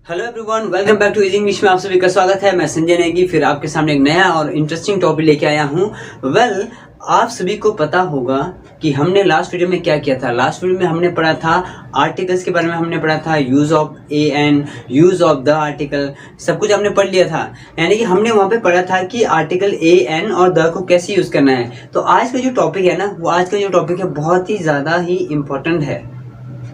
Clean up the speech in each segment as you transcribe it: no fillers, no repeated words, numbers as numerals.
Hello everyone, welcome back to easy English में आप सभी का स्वागत है। मैं संजय नेगी फिर आपके सामने एक नया और इंटरेस्टिंग टॉपिक लेके आया हूँ। आप सभी को पता होगा कि हमने लास्ट वीडियो में क्या किया था। लास्ट वीडियो में हमने पढ़ा था आर्टिकल्स के बारे में, हमने पढ़ा था use of a an, use of the article, सब कुछ हमने पढ़ लिया था। यानी कि हमने वहाँ पे पढ़ा था कि आर्टिकल ए एन और द को कैसे यूज करना है। तो आज का जो टॉपिक है ना, वो आज का जो टॉपिक है बहुत ही ज़्यादा ही इम्पोर्टेंट है।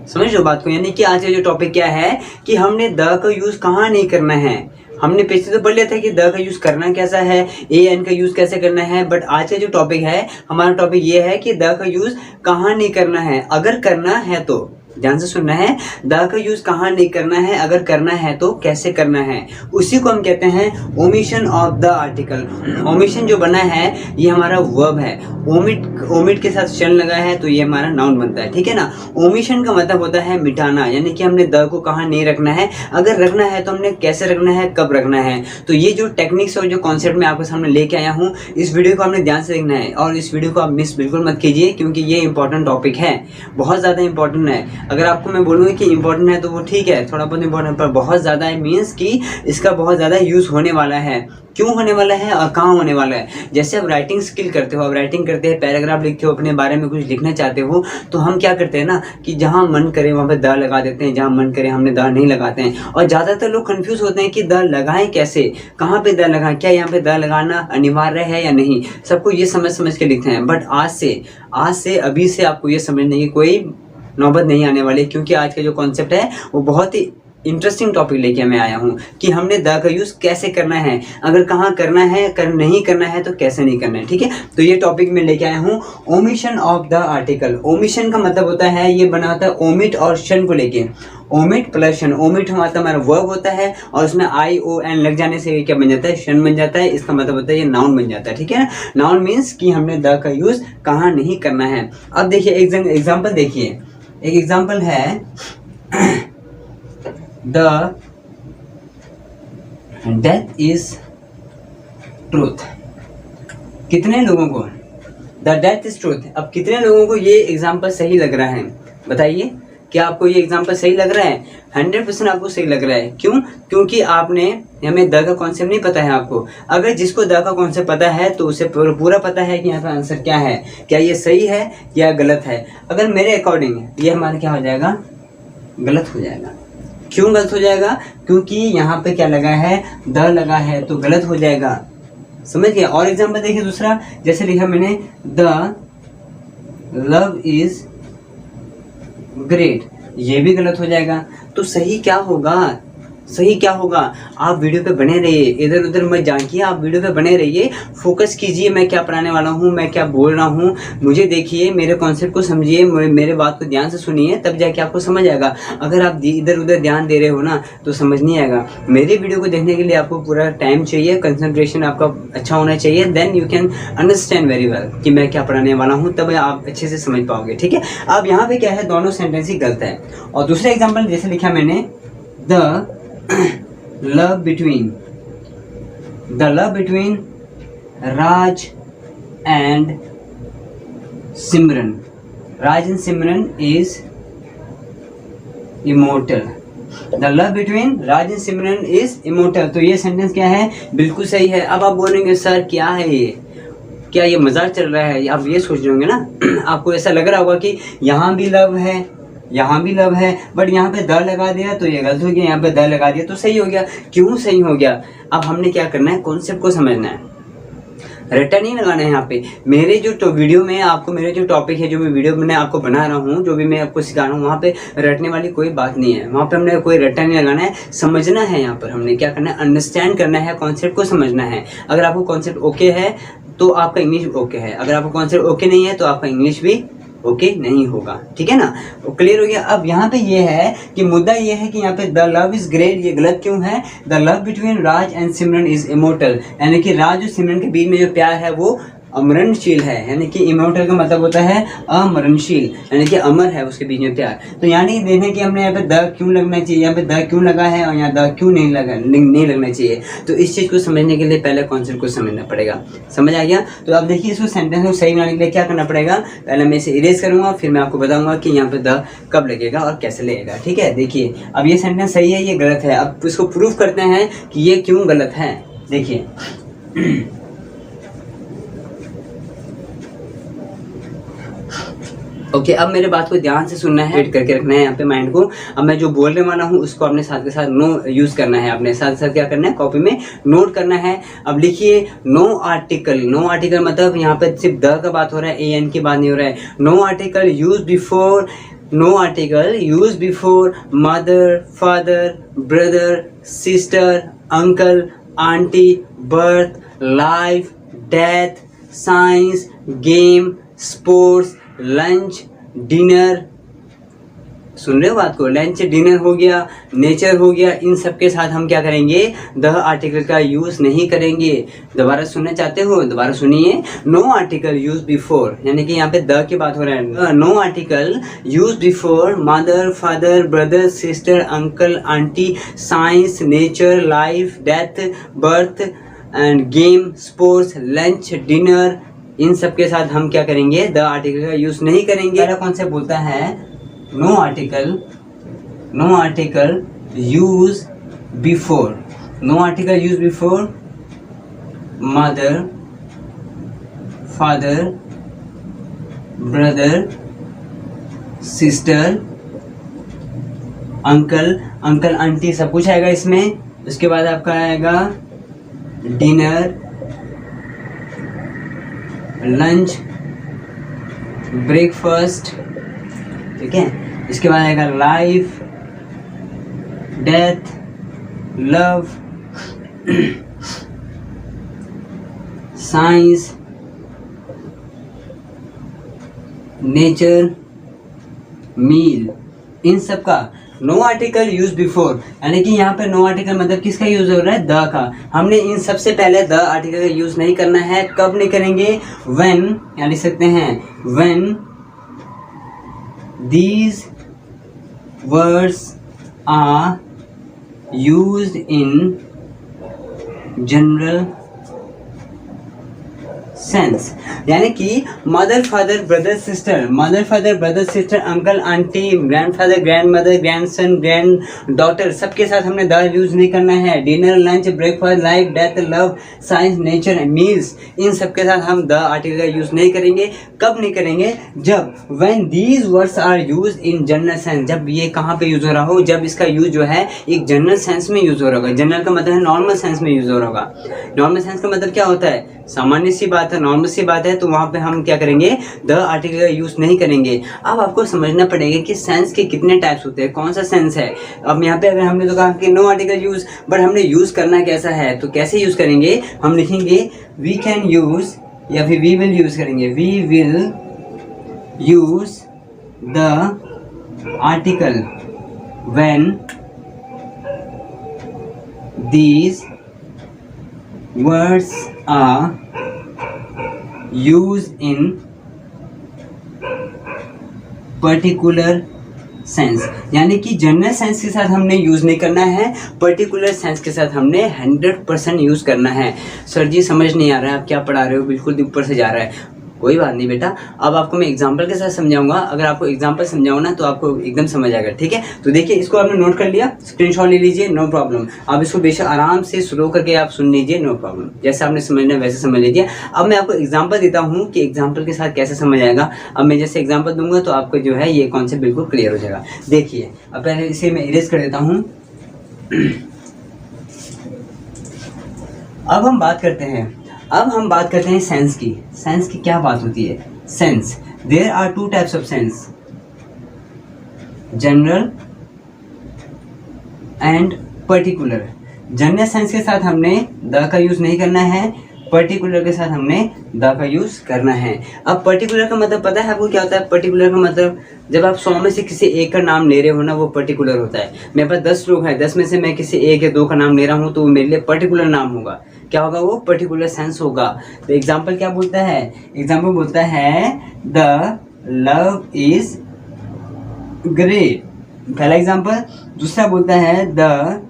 समझ लो बात को। यानी कि आज का जो टॉपिक क्या है कि हमने द का यूज कहाँ नहीं करना है। हमने पीछे तो पढ़ लिया था कि द का यूज करना कैसा है, ए एन का यूज कैसे करना है, बट आज का जो टॉपिक है, हमारा टॉपिक ये है कि द का यूज कहाँ नहीं करना है। अगर करना है तो ध्यान से सुनना है, द का यूज कहाँ नहीं करना है, अगर करना है तो कैसे करना है। उसी को हम कहते हैं omission of the article. Omission जो बना है ये हमारा वर्ब है। ओमिट के साथ शन लगा है तो ये हमारा नाउन बनता है, ठीक है ना। ओमिशन का मतलब होता है मिटाना, यानी कि हमने द को कहाँ नहीं रखना है, अगर रखना है तो हमने कैसे रखना है, कब रखना है। तो ये जो टेक्निक्स और जो कॉन्सेप्ट मैं आपके सामने लेके आया हूँ, इस वीडियो को आपने ध्यान से देखना है और इस वीडियो को आप मिस बिल्कुल मत कीजिए, क्योंकि ये इंपॉर्टेंट टॉपिक है, बहुत ज़्यादा इंपॉर्टेंट है। अगर आपको मैं बोलूँगा कि इंपॉर्टेंट है तो वो ठीक है, थोड़ा बहुत इंपॉर्टेंट, पर बहुत ज़्यादा है मीन्स कि इसका बहुत ज़्यादा यूज़ होने वाला है। क्यों होने वाला है और कहाँ होने वाला है। जैसे आप राइटिंग स्किल करते हो, आप राइटिंग करते हैं, पैराग्राफ लिखते हो, अपने बारे में कुछ लिखना चाहते हो, तो हम क्या करते हैं ना कि जहाँ मन करे वहाँ पे द लगा देते हैं, जहाँ मन करे हमने द नहीं लगाते हैं। और ज़्यादातर लोग कंफ्यूज होते हैं कि द लगाएं कैसे, कहाँ पे द लगाएं, क्या यहाँ पे द लगाना अनिवार्य है या नहीं। सबको ये समझ के लिखते हैं। बट आज से अभी से आपको ये समझने की कोई नौबत नहीं आने वाली, क्योंकि आज का जो कॉन्सेप्ट है वो बहुत ही इंटरेस्टिंग टॉपिक लेके मैं आया हूँ कि हमने द का यूज़ कैसे करना है, अगर कहाँ करना है, नहीं करना है तो कैसे नहीं करना है, ठीक है। तो ये टॉपिक मैं लेके आया हूँ omission of the article. Omission का मतलब होता है, ये बना होता है ओमिट और शन को लेके। ओमिट प्लस शन, ओमिट हमारा वर्ब होता है और उसमें आई ओ एन लग जाने से क्या बन जाता है, शन बन जाता है। इसका मतलब होता है ये नाउन बन जाता है, ठीक है ना। नाउन मीन्स कि हमने द का यूज़ कहाँ नहीं करना है। अब देखिए एग्जाम्पल देखिए, एक एग्जाम्पल है द डेथ इज ट्रूथ। कितने लोगों को द डेथ इज ट्रूथ, अब कितने लोगों को ये एग्जाम्पल सही लग रहा है, बताइए। क्या आपको ये एग्जाम्पल सही लग रहा है? 100% आपको सही लग रहा है। क्यों? क्योंकि आपने हमें द का कॉन्सेप्ट नहीं पता है आपको। अगर जिसको द का कॉन्सेप्ट पता है तो उसे पूरा पता है कि यहाँ पर आंसर क्या है, क्या ये सही है या गलत है। अगर मेरे अकॉर्डिंग ये हमारा क्या हो जाएगा, गलत हो जाएगा। क्यों गलत हो जाएगा? क्योंकि यहाँ पे क्या लगा है, द लगा है, तो गलत हो जाएगा। समझ गए। और एग्जाम्पल देखिए दूसरा, जैसे लिखा मैंने द लव इज ग्रेट, ये भी गलत हो जाएगा। तो सही क्या होगा, सही क्या होगा? आप वीडियो पे बने रहिए, इधर उधर मत जाइए, आप वीडियो पे बने रहिए, फोकस कीजिए मैं क्या पढ़ाने वाला हूँ, मैं क्या बोल रहा हूँ, मुझे देखिए, मेरे कॉन्सेप्ट को समझिए, मेरे बात को ध्यान से सुनिए, तब जाके आपको समझ आएगा। अगर आप इधर उधर ध्यान दे रहे हो ना तो समझ नहीं आएगा। मेरे वीडियो को देखने के लिए आपको पूरा टाइम चाहिए, कंसंट्रेशन आपका अच्छा होना चाहिए, then you can understand very well कि मैं क्या पढ़ाने वाला हूँ, तब आप अच्छे से समझ पाओगे, ठीक है। अब यहाँ पे क्या है, दोनों सेंटेंस ही गलत है। और दूसरा एग्जाम्पल जैसे लिखा मैंने the love between Raj and Simran. Raj and Simran is immortal. The love between Raj and Simran is immortal. तो ये सेंटेंस क्या है, बिल्कुल सही है। अब आप बोलेंगे सर क्या है ये, क्या ये मजाक चल रहा है, आप ये सोच रहे होंगे ना। आपको ऐसा लग रहा होगा कि यहाँ भी लव है, यहाँ भी लव है, बट यहाँ पे द लगा दिया तो ये गलत हो गया, यहाँ पे द लगा दिया तो सही हो गया। क्यों सही हो गया? अब हमने क्या करना है, कॉन्सेप्ट को समझना है, रट्टा नहीं लगाना है। यहाँ पे मेरे जो वीडियो में आपको, मेरे जो टॉपिक है, जो मैं वीडियो मैंने आपको बना रहा हूँ, जो भी मैं आपको सिखा रहा हूँ, वहाँ पे रटने वाली कोई बात नहीं है। वहाँ पे हमने कोई रट्टा नहीं लगाना है, समझना है। यहाँ पर हमने क्या करना है, अंडरस्टैंड करना है, कॉन्सेप्ट को समझना है। अगर आपको कॉन्सेप्ट ओके है तो आपका इंग्लिश ओके है, अगर आपको कॉन्सेप्ट ओके नहीं है तो आपका इंग्लिश भी ओके नहीं होगा, ठीक है ना। वो क्लियर हो गया। अब यहाँ पे ये है कि मुद्दा ये है कि यहाँ पे द लव इज ग्रेट, ये गलत क्यों है? The love between Raj and Simran is immortal, यानी कि राज और सिमरन के बीच में जो प्यार है वो अमरणशील है, यानी कि इमोर्टल का मतलब होता है अमरणशील, यानी कि अमर है उसके बीच में प्यार। तो यानी देखने कि हमने यहाँ पे द क्यों लगना चाहिए, यहाँ पे द क्यों लगा है और यहाँ द क्यों नहीं लगना चाहिए। तो इस चीज़ को समझने के लिए पहले कॉन्सेप्ट को समझना पड़ेगा। समझ आ गया? तो अब देखिए इसको सेंटेंस को सही बनाने के लिए क्या करना पड़ेगा, पहले मैं इसे इरेज करूँगा, फिर मैं आपको बताऊँगा कि यहाँ पे द कब लगेगा और कैसे लगेगा। ठीक है, देखिए अब ये सेंटेंस सही है, ये गलत है। अब इसको प्रूफ करते हैं कि ये क्यों गलत है। देखिए ओके अब मेरे बात को ध्यान से सुनना है, वेट करके रखना है यहाँ पे माइंड को। अब मैं जो बोलने वाला हूँ उसको अपने साथ के साथ नो यूज करना है, अपने साथ साथ क्या करना है, कॉपी में नोट करना है। अब लिखिए नो आर्टिकल। नो आर्टिकल मतलब यहाँ पे सिर्फ द का बात हो रहा है, ए एन की बात नहीं हो रहा है। No article use before, no article use before mother, father, brother, sister, uncle, aunty, birth, life, death, science, game, sports, lunch, dinner. सुन रहे हो बात को? लंच, डिनर हो गया, नेचर हो गया, इन सब के साथ हम क्या करेंगे, द आर्टिकल का यूज नहीं करेंगे। दोबारा सुनना चाहते हो? दोबारा सुनिए। नो आर्टिकल यूज बिफोर, यानी कि यहाँ पे द की बात हो रहा है। No article use before mother, father, brother, sister, uncle, aunty, science, nature, life, death, birth and game, sports, lunch, dinner, इन सब के साथ हम क्या करेंगे, द आर्टिकल का यूज नहीं करेंगे। पहला कॉन्सेप्ट बोलता है no article use before, no article use before mother, father, brother, sister, uncle, aunty सब कुछ आएगा इसमें। उसके बाद आपका आएगा डिनर, लंच, ब्रेकफास्ट, ठीक है। इसके बाद आएगा life, death, love, science, nature, meal, इन सब का नो आर्टिकल यूज बिफोर, यानी कि यहाँ पे नो आर्टिकल मतलब किसका यूज हो रहा है, द का। हमने इन सबसे पहले द आर्टिकल का यूज नहीं करना है। कब नहीं करेंगे, व्हेन, या लिख सकते हैं when these words are used in general sense, यानी कि mother, father, brother, sister, uncle, aunty, grandfather, grandmother, grandson, granddaughter, सबके साथ हमने द यूज नहीं करना है। Dinner, lunch, breakfast, life, death, love, science, nature, meals, इन सबके साथ हम द आर्टिकल का यूज नहीं करेंगे। कब नहीं करेंगे, जब when these words are use in general sense, जब ये कहाँ पे यूज हो रहा हो, जब इसका यूज जो है एक जनरल सेंस में यूज हो रहा होगा। जनरल का मतलब है नॉर्मल सेंस में यूज हो रहा होगा। नॉर्मल सेंस का मतलब क्या होता है, सामान्य सी बात है, नॉर्मल सी बात है, तो वहाँ पे हम क्या करेंगे, द आर्टिकल का यूज नहीं करेंगे। अब आपको समझना पड़ेगा कि सेंस के कितने टाइप्स होते हैं, कौन सा सेंस है। अब यहाँ पे अगर हमने तो कहा कि नो आर्टिकल यूज, बट हमने यूज करना कैसा है, तो कैसे यूज करेंगे, हम लिखेंगे वी कैन यूज, या फिर वी विल यूज करेंगे, we will use the article when these words are used in particular sense, यानी कि जनरल सेंस के साथ हमने यूज़ नहीं करना है, पर्टिकुलर सेंस के साथ हमने 100% यूज़ करना है। सर जी समझ नहीं आ रहा है, आप क्या पढ़ा रहे हो, बिल्कुल ऊपर से जा रहा है। कोई बात नहीं बेटा, अब आपको मैं एग्जांपल के साथ समझाऊंगा। अगर आपको एग्जांपल समझाऊँ ना तो आपको एकदम समझ आएगा, ठीक है। तो देखिए इसको आपने नोट कर लिया, स्क्रीनशॉट ले लीजिए, नो प्रॉब्लम। अब इसको बेशक आराम से स्लो करके आप सुन लीजिए, नो प्रॉब्लम। जैसे आपने समझना है वैसे समझ लीजिए। अब मैं आपको एग्जाम्पल देता हूँ कि एग्जाम्पल के साथ कैसे समझ आएगा। अब मैं जैसे एग्जाम्पल दूंगा तो आपको जो है ये कॉन्सेप्ट बिल्कुल क्लियर हो जाएगा। देखिए अब पहले इसे मैं इरेज कर देता हूँ। अब हम बात करते हैं सेंस की। सेंस की क्या बात होती है, sense, there are two types of sense, general and particular. General sense के साथ हमने द का यूज नहीं करना है, पर्टिकुलर के साथ हमने द का यूज करना है। अब पर्टिकुलर का मतलब पता है आपको क्या होता है, पर्टिकुलर का मतलब जब आप 100 में से किसी एक का नाम ले रहे हो ना, वो पर्टिकुलर होता है। मेरे पास 10 लोग हैं, 10 में से मैं किसी एक या दो का नाम ले रहा हूँ तो वो मेरे लिए पर्टिकुलर नाम होगा। क्या होगा, वो पर्टिकुलर सेंस होगा। तो एग्जाम्पल क्या बोलता है, एग्जाम्पल बोलता है द लव इज ग्रेट, पहला एग्जाम्पल। दूसरा बोलता है the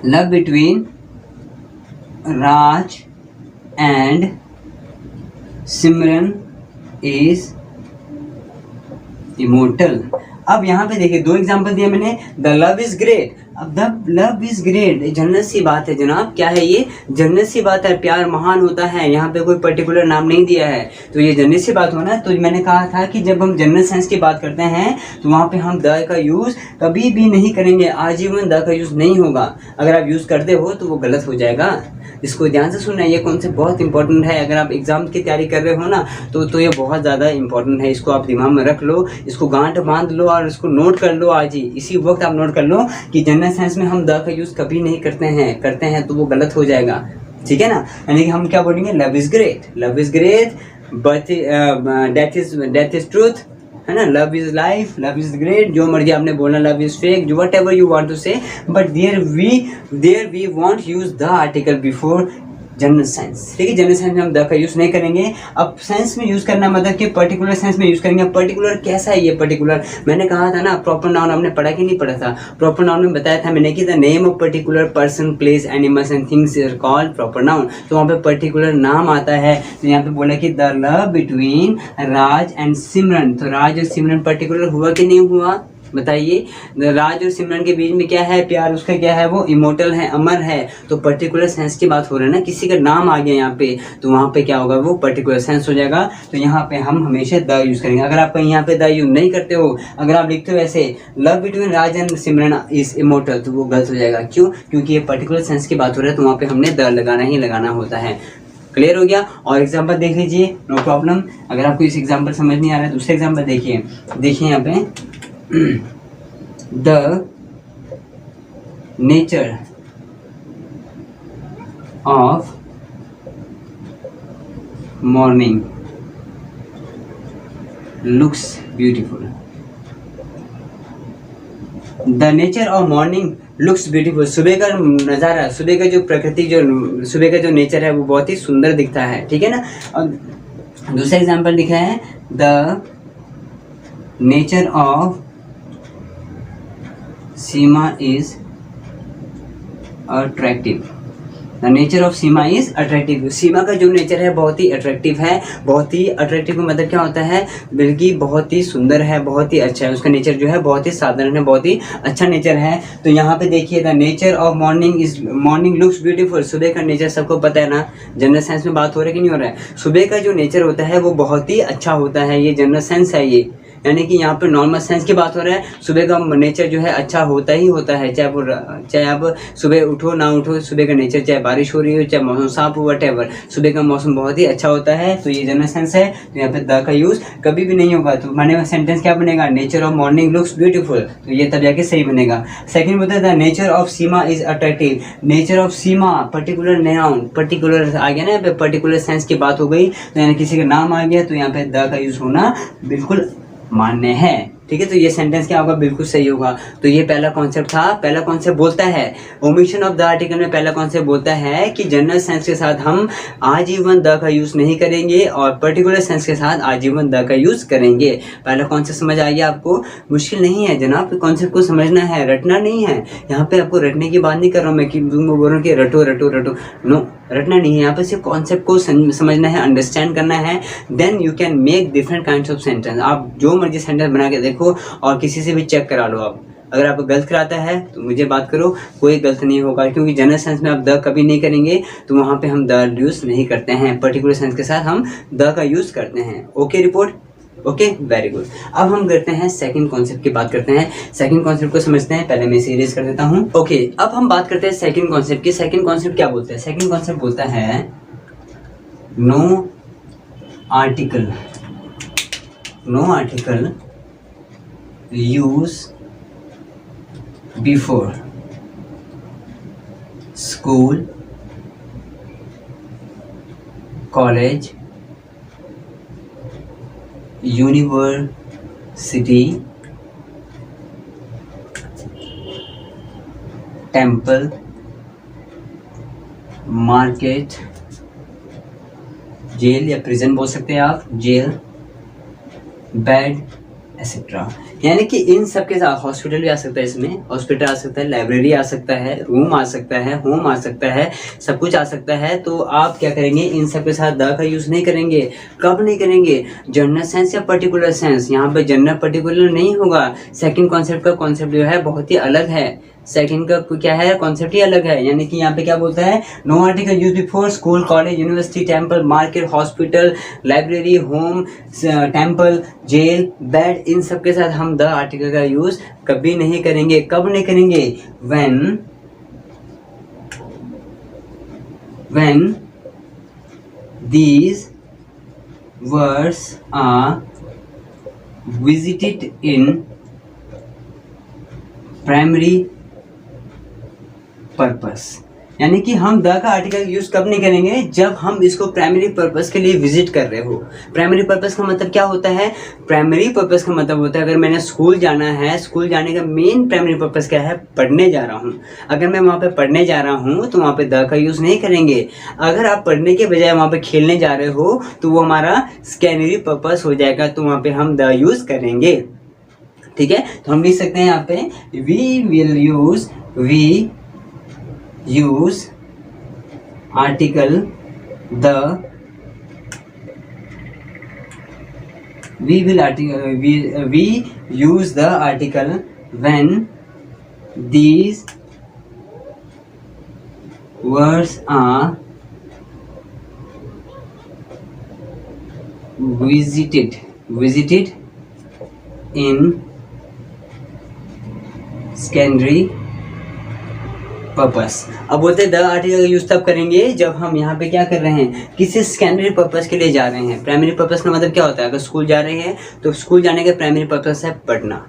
love between Raj and Simran is immortal. अब यहाँ पे देखिए दो एग्जांपल दिए मैंने, द लव इज ग्रेट। अब द लव इज ग्रेट जन्नत सी बात है जनाब, क्या है ये, जन्नत सी बात है, प्यार महान होता है। यहाँ पे कोई पर्टिकुलर नाम नहीं दिया है, तो ये जन्नत सी बात हो ना। तो मैंने कहा था कि जब हम जन्नत सेंस की बात करते हैं तो वहाँ पे हम द का यूज़ कभी भी नहीं करेंगे, आजीवन द का यूज़ नहीं होगा। अगर आप यूज़ करते हो तो वो गलत हो जाएगा। इसको ध्यान से सुनना, ये कॉन्सेप्ट बहुत इंपॉर्टेंट है। अगर आप एग्जाम की तैयारी कर रहे हो ना तो ये बहुत ज़्यादा इंपॉर्टेंट है। इसको आप दिमाग में रख लो, इसको गांठ बांध लो और इसको नोट कर लो। आज ही इसी वक्त आप नोट कर लो कि जन्नत सेंस में हम द का यूज़ कभी नहीं करते हैं तो वो गलत हो जाएगा, ठीक है ना। यानी कि हम क्या बोलेंगे, love is great, love is great, but death is truth, है ना। Love is life, love is great, जो मर्जी आपने बोलना, लव इज फेक, जो whatever you want to say, but there we won't use the article before general sense, ठीक है। General sense में हम द का यूज़ नहीं करेंगे। अब सेंस में यूज़ करना मतलब कि पर्टिकुलर सेंस में यूज़ करेंगे। पर्टिकुलर कैसा है ये पर्टिकुलर, मैंने कहा था ना प्रॉपर नाउन आपने पढ़ा कि नहीं पढ़ा था। प्रॉपर नाउन में बताया था मैंने कि the name of particular person, place, animals and things is called proper noun. तो वहाँ पे पर्टिकुलर नाम आता है। तो यहाँ पे बोला कि the love between Raj and Simran, तो राज और सिमरन पर्टिकुलर हुआ कि नहीं हुआ, बताइए। राज और सिमरन के बीच में क्या है, प्यार, उसका क्या है, वो इमोर्टल है, अमर है। तो पर्टिकुलर सेंस की बात हो रही है ना, किसी का नाम आ गया यहाँ पे तो वहाँ पे क्या होगा, वो पर्टिकुलर सेंस हो जाएगा। तो यहाँ पे हम हमेशा द यूज़ करेंगे। अगर आप कहीं यहाँ पे द यूज़ नहीं करते हो, अगर आप लिखते हो ऐसे love between Raj and Simran is immortal, तो वो गलत हो जाएगा। क्यों, क्योंकि ये पर्टिकुलर सेंस की बात हो रही है, तो वहाँ पे हमने द लगाना ही लगाना होता है। क्लियर हो गया। और एग्जाम्पल देख लीजिए, नो प्रॉब्लम। अगर आपको इस एग्जाम्पल समझ नहीं आ रहा है, दूसरे एग्जाम्पल देखिए। देखिए यहाँ पे the nature of morning looks beautiful. The nature of morning looks beautiful. सुबह का नज़ारा, सुबह का जो प्रकृति, जो सुबह का जो नेचर है वो बहुत ही सुंदर दिखता है, ठीक है ना। और दूसरा एग्जाम्पल लिखा है the nature of Seema is attractive. The nature of Seema is attractive. Seema का जो नेचर है बहुत ही अट्रैक्टिव है। बहुत ही अट्रैक्टिव का मतलब क्या होता है, बल्कि बहुत ही सुंदर है, बहुत ही अच्छा है। उसका नेचर जो है बहुत ही साधारण है, बहुत ही अच्छा नेचर है। तो यहाँ पे देखिए the nature of morning looks beautiful. सुबह का नेचर सबको पता है ना, जनरल सेंस में बात हो रहा है कि नहीं हो रहा है। सुबह का जो नेचर होता है वो बहुत ही अच्छा होता है, ये जनरल सेंस है ये। यानी कि यहाँ पे नॉर्मल सेंस की बात हो रहा है। सुबह का नेचर जो है अच्छा होता ही होता है, चाहे आप सुबह उठो ना उठो, सुबह का नेचर चाहे बारिश हो रही हो, चाहे मौसम साफ हो, वटेवर, सुबह का मौसम बहुत ही अच्छा होता है। तो ये जनरल सेंस है। तो यहाँ पे द का यूज़ कभी भी नहीं होगा। तो माने सेंटेंस क्या बनेगा, nature of morning looks beautiful. तो ये तब जाके सही बनेगा। सेकंड बोलता है the nature of Seema is attractive. Nature of Seema particular noun, particular आ गया ना, यहाँ पे पर्टिकुलर सेंस की बात हो गई, तो यानी किसी का नाम आ गया, तो यहाँ पे द का यूज़ होना बिल्कुल मान्य है, ठीक है। तो ये सेंटेंस क्या होगा, बिल्कुल सही होगा। तो ये पहला कॉन्सेप्ट था। पहला कॉन्सेप्ट बोलता है, ओमिशन ऑफ द आर्टिकल में पहला कॉन्सेप्ट बोलता है कि जनरल सेंस के साथ हम आजीवन द का यूज़ नहीं करेंगे और पर्टिकुलर सेंस के साथ आजीवन द का यूज़ करेंगे। पहला कॉन्सेप्ट समझ आ गया आपको। मुश्किल नहीं है जनाब, कॉन्सेप्ट को समझना है, रटना नहीं है। यहाँ पे आपको रटने की बात नहीं कर रहा हूँ मैं कि तुम बोल रहा हूँ कि रटो रटो रटो, नो, रटना नहीं है। यहाँ पे सिर्फ कॉन्सेप्ट को समझना है, अंडरस्टैंड करना है। Then you can make different kinds of sentence. आप जो मर्जी सेंटेंस बना के देखो और किसी से भी चेक करा लो आप। अगर आपको गलत कराता है तो मुझे बात करो, कोई गलत नहीं होगा, क्योंकि जनरल सेंस में आप द कभी नहीं करेंगे, तो वहाँ पे हम द यूज़ नहीं करते हैं। पर्टिकुलर सेंस के साथ हम द का यूज़ करते हैं। Okay report, okay, very good. अब हम करते हैं सेकंड कॉन्सेप्ट की बात करते हैं। सेकंड कॉन्सेप्ट को समझते हैं। पहले मैं इसे इरेज कर देता हूँ। ओके, अब हम बात करते हैं सेकंड कॉन्सेप्ट की। सेकंड कॉन्सेप्ट क्या बोलते हैं, सेकंड कॉन्सेप्ट बोलता है no article, no article use before school, college, university, temple, market, jail या प्रिजन बोल सकते हैं आप, जेल, बेड एक्सेट्रा। यानी कि इन सब के साथ हॉस्पिटल भी आ सकता है, इसमें हॉस्पिटल आ सकता है, लाइब्रेरी आ सकता है, रूम आ सकता है, होम आ सकता है, सब कुछ आ सकता है। तो आप क्या करेंगे, इन सब के साथ द का यूज़ नहीं करेंगे। कब नहीं करेंगे, जनरल सेंस या पर्टिकुलर सेंस। यहाँ पे जनरल पर्टिकुलर नहीं होगा। सेकंड कॉन्सेप्ट का कॉन्सेप्ट जो है बहुत ही अलग है, सेकंड का क्या है कॉन्सेप्ट ही अलग है। यानी कि यहाँ पे क्या बोलता है, no article use before school, college, university, temple, market, hospital, library, home, temple, jail, bed, इन सब के साथ हम द आर्टिकल का यूज कभी नहीं करेंगे। कब नहीं करेंगे, when these words are visited in primary purpose. यानी कि हम द का आर्टिकल यूज कब नहीं करेंगे, जब हम इसको प्राइमरी पर्पस के लिए विजिट कर रहे हो। प्राइमरी पर्पस का मतलब क्या होता है, प्राइमरी पर्पस का मतलब होता है अगर मैंने स्कूल जाना है, स्कूल जाने का मेन प्राइमरी पर्पस क्या है, पढ़ने जा रहा हूँ। अगर मैं वहाँ पे पढ़ने जा रहा हूँ तो वहाँ पे द का यूज नहीं करेंगे। अगर आप पढ़ने के बजाय वहाँ पे खेलने जा रहे हो तो वो हमारा सेकेंडरी पर्पस हो जाएगा, तो वहाँ पे हम द यूज करेंगे। ठीक है, तो हम लिख सकते हैं यहाँ पे we use article the, we use the article when these words are visited in secondary purpose. अब बोलते हैं द आर्टिकल यूज तब करेंगे जब हम यहाँ पे क्या कर रहे हैं, किसी सेकेंडरी पर्पस के लिए जा रहे हैं। प्राइमरी पर्पस का मतलब क्या होता है, अगर स्कूल जा रहे हैं तो स्कूल जाने का प्राइमरी पर्पस है पढ़ना।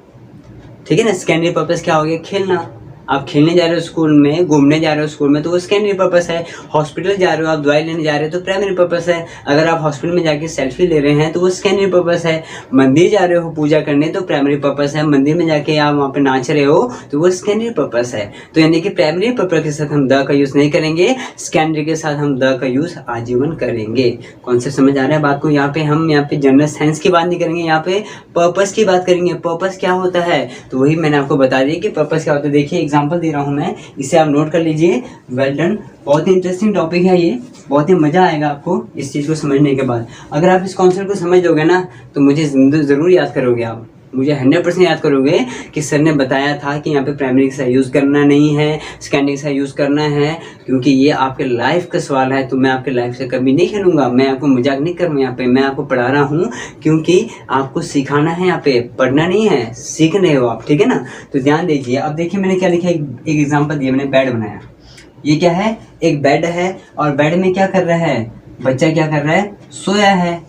ठीक है ना, सेकेंडरी पर्पस क्या हो गया, खेलना। आप खेलने जा रहे हो स्कूल में, घूमने जा रहे हो स्कूल में, तो वो सेकेंडरी पर्पस है। हॉस्पिटल जा रहे हो, आप दवाई लेने जा रहे हो तो प्राइमरी पर्पस है। अगर आप हॉस्पिटल में जाके सेल्फी ले रहे हैं तो वो सेकेंडरी पर्पस है। मंदिर जा रहे हो पूजा करने तो प्राइमरी पर्पस है। मंदिर में जाके आप वहाँ पे नाच रहे हो तो वो सेकेंडरी पर्पस है। तो यानी कि प्राइमरी पर्पस के साथ हम द का यूज़ नहीं करेंगे, सेकेंडरी के साथ हम द का यूज़ आजीवन करेंगे। कॉन्सेप्ट समझ आ रहा है बात को। यहाँ पे हम यहाँ पे जनरल साइंस की बात नहीं करेंगे, यहाँ पे पर्पस की बात करेंगे। पर्पस क्या होता है, तो वही मैंने आपको बता दिया कि पर्पस क्या होता है। देखिए एग्जाम्पल दे रहा हूँ मैं, इसे आप नोट कर लीजिए। वेल डन, बहुत ही इंटरेस्टिंग टॉपिक है ये, बहुत ही मज़ा आएगा आपको इस चीज़ को समझने के बाद। अगर आप इस कॉन्सेप्ट को समझ दोगे ना तो मुझे ज़रूर याद करोगे, आप मुझे 100% याद करोगे कि सर ने बताया था कि यहाँ पे प्राइमरी का यूज़ करना नहीं है, सेकेंडरी का यूज़ करना है, क्योंकि ये आपके लाइफ का सवाल है। तो मैं आपके लाइफ से कभी नहीं खेलूँगा, मैं आपको मजाक नहीं करूँगा। यहाँ पे मैं आपको पढ़ा रहा हूँ क्योंकि आपको सिखाना है, यहाँ पे पढ़ना नहीं है, सीख रहे हो आप। ठीक है ना, तो ध्यान दीजिए। अब देखिए मैंने क्या लिखा, एक एग्जाम्पल दिया मैंने, बेड बनाया। ये क्या है, एक बेड है और बेड में क्या कर रहा है, बच्चा क्या कर रहा है, सोया है।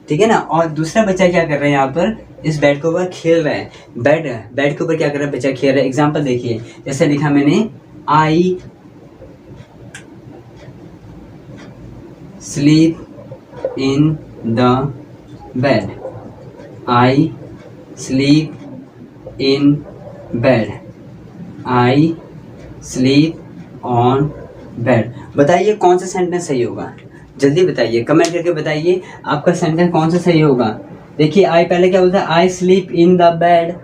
ठीक है ना, और दूसरा बच्चा क्या कर रहा है, यहाँ पर इस बेड के ऊपर खेल रहा है। बेड के ऊपर क्या कर रहा है, बच्चा खेल रहा है। एग्जाम्पल देखिए, जैसे लिखा मैंने, I sleep in the bed, I sleep in bed, I sleep on bed. बताइए कौन सा सेंटेंस सही होगा, जल्दी बताइए, कमेंट करके बताइए आपका सेंटेंस कौन सा सही होगा। देखिए आई पहले क्या बोलता है, I sleep in the bed,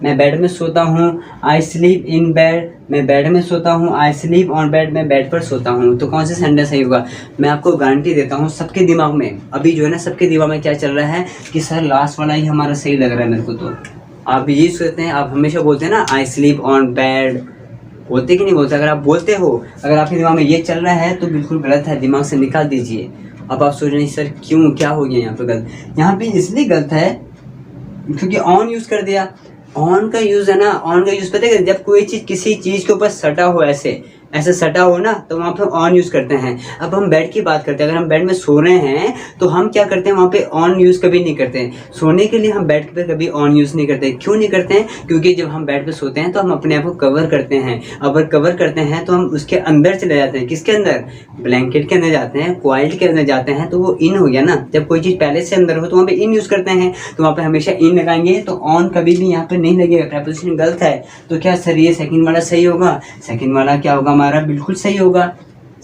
मैं बेड में सोता हूँ। आई स्लीप इन बेड, मैं बेड में सोता हूँ। आई स्लीप ऑन बेड, मैं बेड पर सोता हूँ। तो कौन सा सेंटेंस सही होगा, मैं आपको गारंटी देता हूँ सबके दिमाग में अभी जो है ना, सबके दिमाग में क्या चल रहा है कि सर लास्ट वाला ही हमारा सही लग रहा है मेरे को। तो आप यही सोचते हैं, आप हमेशा बोलते हैं ना आई स्लीप ऑन बेड, बोलते कि नहीं बोलते। अगर आप बोलते हो, अगर आपके दिमाग में ये चल रहा है तो बिल्कुल गलत है, दिमाग से निकाल दीजिए। अब आप सोच रहे हैं सर क्यों, क्या हो गया यहाँ पे गलत, यहाँ पे इसलिए गलत है क्योंकि ऑन यूज़ कर दिया। ऑन का यूज़ है ना, ऑन का यूज़ पता है, जब कोई चीज़ किसी चीज़ के ऊपर सटा हो, ऐसे सटा हो ना, तो वहाँ पे ऑन यूज़ करते हैं। अब हम बेड की बात करते हैं, अगर हम बेड में सो रहे हैं तो हम क्या करते हैं, वहाँ पे ऑन यूज़ कभी नहीं करते हैं। सोने के लिए हम बेड पे कभी ऑन यूज़ नहीं करते। क्यों नहीं करते हैं, क्योंकि जब हम बेड पे सोते हैं तो हम अपने आप को कवर करते हैं। अगर कवर करते हैं तो हम उसके अंदर चले जाते हैं। किसके अंदर, ब्लैंकेट के अंदर जाते हैं, क्वाइल के अंदर जाते हैं, तो वो इन हो गया ना। जब कोई चीज़ पहले से अंदर हो तो वहाँ पे इन यूज़ करते हैं, तो वहाँ पे हमेशा इन लगाएंगे, तो ऑन कभी भी यहाँ पे नहीं लगेगा। प्रेपोजिशन गलत है। तो क्या सर ये सेकंड वाला सही होगा, सेकंड वाला क्या होगा हमारा, बिल्कुल सही होगा।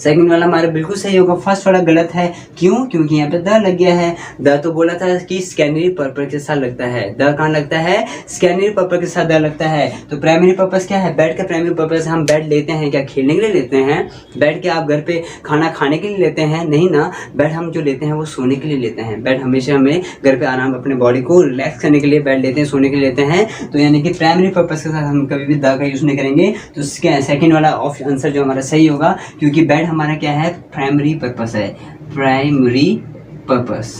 सेकंड वाला हमारा बिल्कुल सही होगा, फर्स्ट वाला गलत है। क्यों? क्योंकि यहाँ पे द लग गया है। द तो बोला था कि सेकेंडरी पर्पस के साथ लगता है, द कहाँ लगता है? सेकेंडरी पर्पस के साथ द लगता है। तो प्राइमरी पर्पस क्या है? बेड का प्राइमरी पर्पस हम बेड लेते हैं क्या? खेलने के लिए लेते हैं? बेड के आप घर पे खाना खाने के लिए लेते हैं? नहीं ना, बेड हम जो लेते हैं वो सोने के लिए लेते हैं। बेड हमेशा हमें घर पे आराम, अपने बॉडी को रिलैक्स करने के लिए बेड लेते हैं, सोने के लिए लेते हैं। तो यानी कि प्राइमरी पर्पस के साथ हम कभी भी द का यूज़ नहीं करेंगे। तो सेकंड वाला आंसर जो हमारा सही होगा, क्योंकि बेड हमारा क्या है? प्राइमरी पर्पस है। प्राइमरी पर्पस,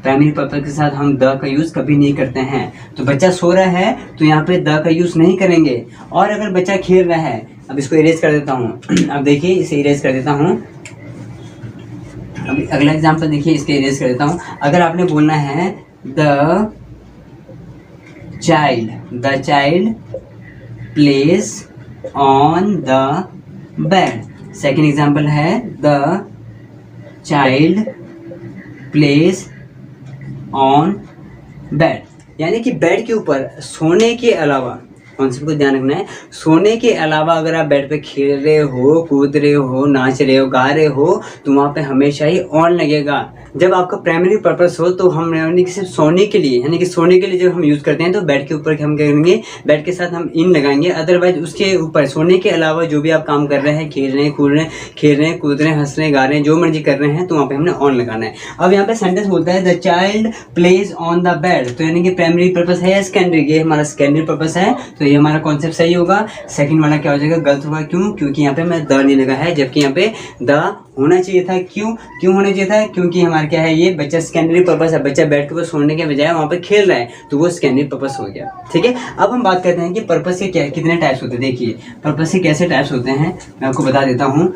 प्राइमरी पर्पस के साथ हम द का यूज़ कभी नहीं करते हैं। तो बच्चा सो रहा है तो यहाँ पे द का यूज़ नहीं करेंगे। और अगर बच्चा खेल रहा है, अब इसको इरेज कर देता हूँ। अब देखिए इसे इरेज कर देता हूँ। अभी अगला एग्जाम्पल देखिए, इसके इरेज कर देता हूँ। अगर आपने बोलना है the child place on the bed. Second example है the child place on bed, यानी कि बेड के ऊपर सोने के अलावा, कॉन्सेप्ट को ध्यान रखना है, सोने के अलावा अगर आप बेड पे खेल रहे हो, कूद रहे हो, नाच रहे हो, गा रहे हो, तो वहाँ पे हमेशा ही ऑन लगेगा। जब आपका प्राइमरी पर्पस हो तो हम यानी कि सिर्फ सोने के लिए, यानी कि सोने के लिए जब हम यूज़ करते हैं तो बेड के ऊपर हम करेंगे, बेड के साथ हम इन लगाएंगे। अदरवाइज उसके ऊपर सोने के अलावा जो भी आप काम कर रहे हैं, खेल रहे हैं, कूद रहे हैं, हंस रहे हैं, गा रहे हैं, जो मर्जी कर रहे हैं, तो वहाँ पे हमने ऑन लगाना है। अब यहाँ पे सेंटेंस बोलता है the child plays on the bed, तो यानी कि प्राइमरी पर्पस है या सेकेंडरी? ये हमारा सेकेंडरी पर्पस है, तो ये हमारा कॉन्सेप्ट सही होगा। सेकंड वाला क्या हो जाएगा? गलत होगा। क्यों? क्योंकि यहाँ पे मैं द नहीं लगा है, जबकि यहाँ पे द होना चाहिए था। क्यों होना चाहिए था? क्योंकि हमारा क्या है, ये बच्चा सेकेंडरी पर्पस है, बच्चा बैठ के सोने के बजाय वहाँ पे खेल रहा है, तो वो सेकेंडरी पर्पस हो गया। ठीक है, अब हम बात करते हैं कि पर्पस के क्या कितने टाइप्स होते हैं। देखिए पर्पस के कैसे टाइप्स होते हैं, मैं आपको बता देता हूँ।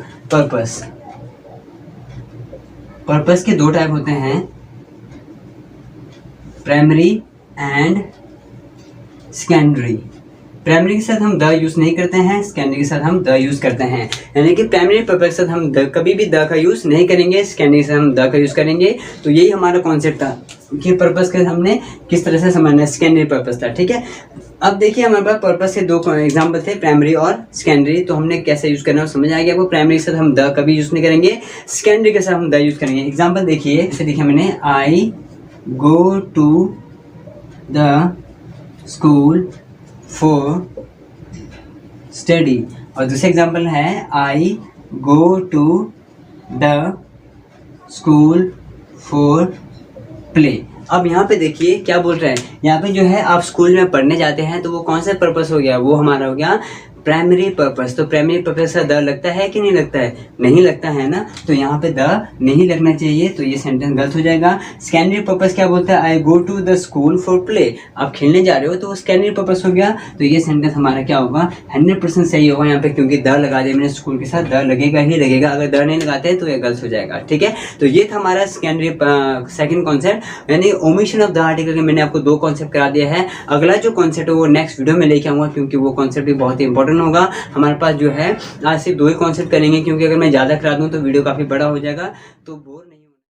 पर्पस के दो टाइप होते हैं, प्राइमरी एंड सेकेंडरी। प्राइमरी के साथ हम द यूज़ नहीं करते हैं, सेकेंडरी के साथ हम द यूज़ करते हैं। यानी कि प्राइमरी पर्पस के साथ हम कभी भी द का यूज़ नहीं करेंगे, सेकेंडरी से हम द का यूज़ करेंगे। तो यही हमारा कॉन्सेप्ट था कि पर्पस का हमने किस तरह से समझना है, सेकेंडरी पर्पस था। ठीक है, अब देखिए हमारे पास पर्पस के दो एग्जाम्पल थे, प्राइमरी और सेकेंडरी। तो हमने कैसे यूज़ करना है समझ आ गया आपको। प्राइमरी के साथ हम द कभी यूज़ नहीं करेंगे, सेकेंडरी के साथ हम द यूज़ करेंगे। एग्जाम्पल देखिए, इसे देखिए मैंने, I go to the school for study. और दूसरा एग्जाम्पल है, I go to the school for play. अब यहाँ पे देखिए क्या बोल रहे हैं, यहाँ पे जो है आप स्कूल में पढ़ने जाते हैं, तो वो कौन सा पर्पस हो गया? वो हमारा हो गया प्राइमरी पर्पस। तो प्राइमरी पर्पस का द लगता है कि नहीं लगता है? नहीं लगता है ना, तो यहाँ पे द नहीं लगना चाहिए, तो ये सेंटेंस गलत हो जाएगा। सेकेंडरी पर्पस क्या बोलता है? I go to the school for play. आप खेलने जा रहे हो तो वो सेकेंडरी पर्पस हो गया, तो ये सेंटेंस हमारा क्या होगा? 100% सही होगा यहाँ पे, क्योंकि द लगा दिया मैंने, स्कूल के साथ द लगेगा ही लगेगा। अगर द नहीं लगाते तो ये गलत हो जाएगा। ठीक है, तो ये था हमारा सेकेंडरी सेकेंड कॉन्सेप्ट, यानी ओमिशन ऑफ द आर्टिकल के मैंने आपको दो कॉन्सेप्ट करा दिया है। अगला जो कॉन्सेप्ट है वो नेक्स्ट वीडियो में लेके आऊँगा, क्योंकि वो कॉन्सेप्ट भी बहुत ही इंपॉर्टेंट होगा। हमारे पास जो है आज सिर्फ दो ही कॉन्सेप्ट करेंगे, क्योंकि अगर मैं ज़्यादा करा दूँ तो वीडियो काफ़ी बड़ा हो जाएगा, तो बोर नहीं।